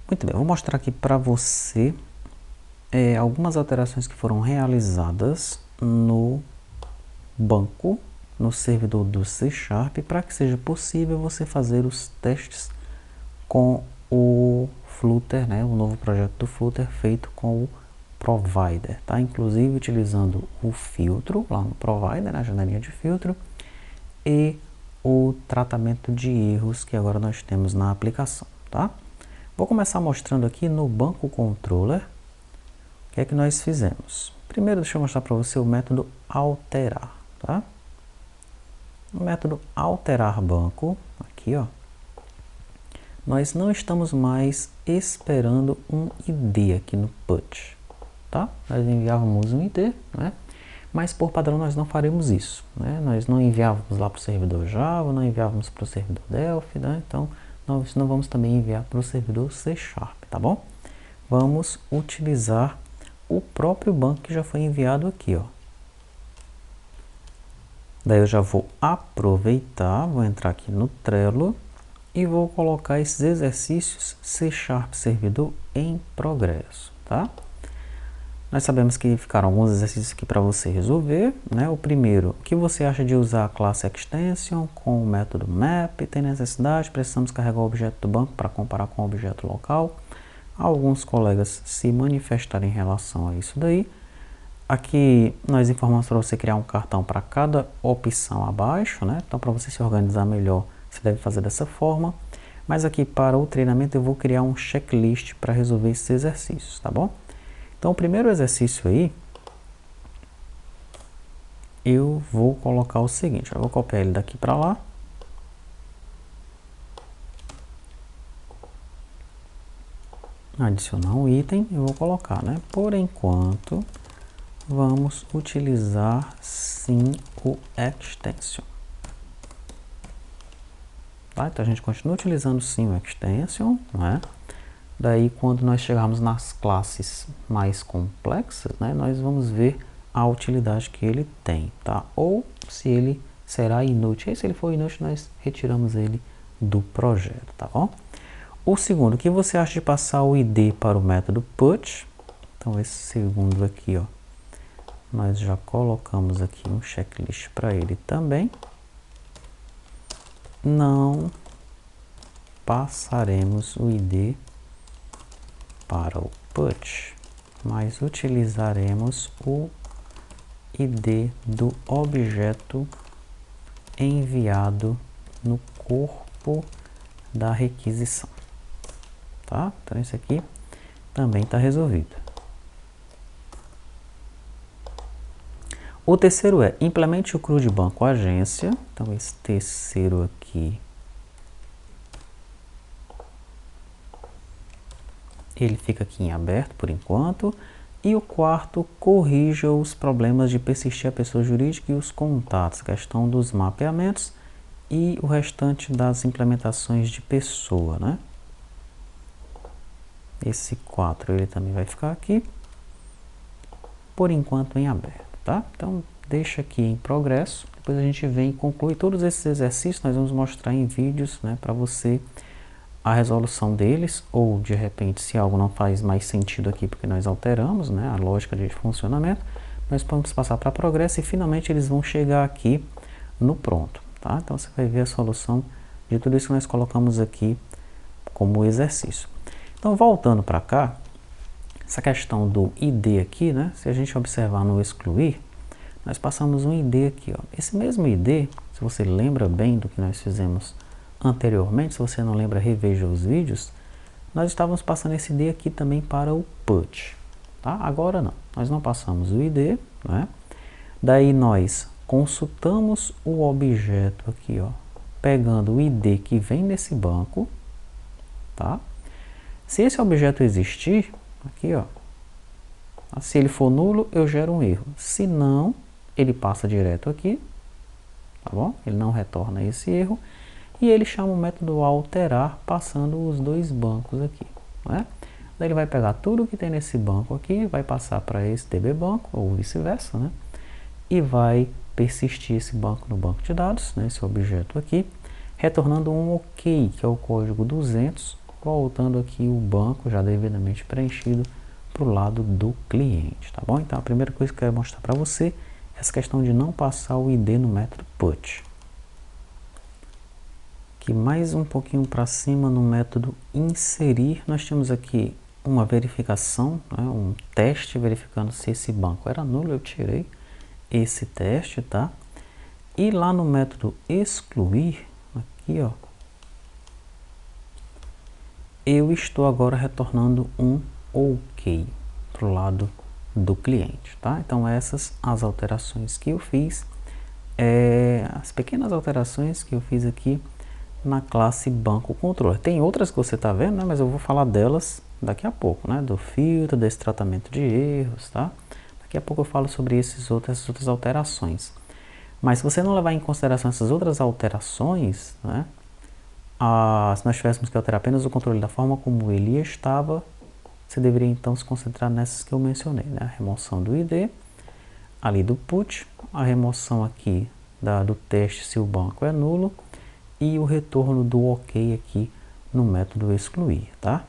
Muito bem, eu vou mostrar aqui para você algumas alterações que foram realizadas no banco, no servidor do C# para que seja possível você fazer os testes com o Flutter, né, o novo projeto do Flutter feito com o Provider, tá? Inclusive utilizando o filtro lá no Provider, na janelinha de filtro, e o tratamento de erros que agora nós temos na aplicação, tá? Vou começar mostrando aqui no banco controller o que é que nós fizemos. Primeiro, deixa eu mostrar para você o método alterar, tá? O método alterar banco, aqui ó, nós não estamos mais esperando um ID aqui no put, tá? Nós enviávamos um ID, né? Mas por padrão nós não faremos isso, né? Nós não enviávamos lá para o servidor Java, não enviávamos para o servidor Delphi, né? Então nós não vamos também enviar para o servidor C#, tá bom? Vamos utilizar o próprio banco que já foi enviado aqui, ó. Daí eu já vou aproveitar, vou entrar aqui no Trello e vou colocar esses exercícios C# servidor em progresso, tá? Nós sabemos que ficaram alguns exercícios aqui para você resolver, né? O primeiro, o que você acha de usar a classe extension com o método map? Tem necessidade? Precisamos carregar o objeto do banco para comparar com o objeto local? Alguns colegas se manifestaram em relação a isso daí. Aqui nós informamos para você criar um cartão para cada opção abaixo, né? Então para você se organizar melhor, você deve fazer dessa forma. Mas aqui para o treinamento eu vou criar um checklist para resolver esses exercícios, tá bom? Então o primeiro exercício aí, eu vou colocar o seguinte, eu vou copiar ele daqui para lá. Adicionar um item, eu vou colocar, né? Por enquanto, vamos utilizar sim o extension. Tá? Então a gente continua utilizando sim o extension, né? Daí quando nós chegarmos nas classes mais complexas, né, nós vamos ver a utilidade que ele tem, tá? Ou se ele será inútil. E se ele for inútil, nós retiramos ele do projeto, tá bom? O segundo, o que você acha de passar o ID para o método put? Então esse segundo aqui, ó, nós já colocamos aqui um checklist para ele também. Não passaremos o ID para o put, mas utilizaremos o ID do objeto enviado no corpo da requisição, tá? Então isso aqui também está resolvido. O terceiro é implemente o CRUD de banco agência. Então esse terceiro aqui, ele fica aqui em aberto por enquanto. E o quarto, corrija os problemas de persistir a pessoa jurídica e os contatos, questão dos mapeamentos e o restante das implementações de pessoa, né? Esse 4 ele também vai ficar aqui, por enquanto em aberto, tá? Então deixa aqui em progresso, depois a gente vem e conclui todos esses exercícios, nós vamos mostrar em vídeos, né, para você a resolução deles, ou de repente se algo não faz mais sentido aqui porque nós alteramos, né, a lógica de funcionamento, nós vamos passar para progresso e finalmente eles vão chegar aqui no pronto, tá? Então você vai ver a solução de tudo isso que nós colocamos aqui como exercício. Então voltando para cá, essa questão do ID aqui, né, se a gente observar no excluir, nós passamos um ID aqui, ó. Esse mesmo ID, se você lembra bem do que nós fizemos anteriormente, se você não lembra, reveja os vídeos, nós estávamos passando esse ID aqui também para o put, tá? Agora não, nós não passamos o ID, né? Daí nós consultamos o objeto aqui, ó, pegando o ID que vem nesse banco, tá? Se esse objeto existir, aqui ó, se ele for nulo, eu gero um erro, se não, ele passa direto aqui, tá bom? Ele não retorna esse erro. E ele chama o método alterar, passando os dois bancos aqui, né? Daí ele vai pegar tudo que tem nesse banco aqui, vai passar para esse DB banco, ou vice-versa, né? E vai persistir esse banco no banco de dados, né? Esse objeto aqui, retornando um OK, que é o código 200, voltando aqui o banco já devidamente preenchido para o lado do cliente, tá bom? Então a primeira coisa que eu quero mostrar para você é essa questão de não passar o ID no método put. Aqui mais um pouquinho para cima no método inserir, nós temos aqui uma verificação, né, um teste verificando se esse banco era nulo, eu tirei esse teste, tá? E lá no método excluir, aqui ó, eu estou agora retornando um OK para o lado do cliente, tá? Então essas as alterações que eu fiz, as pequenas alterações que eu fiz aqui na classe banco controller. Tem outras que você está vendo, né? Mas eu vou falar delas daqui a pouco, né? Do filtro, desse tratamento de erros, tá? Daqui a pouco eu falo sobre essas outras alterações. Mas se você não levar em consideração essas outras alterações, né? Se nós tivéssemos que alterar apenas o controle da forma como ele estava, você deveria então se concentrar nessas que eu mencionei, né? A remoção do ID, ali do put, a remoção aqui do teste se o banco é nulo e o retorno do OK aqui no método excluir, tá?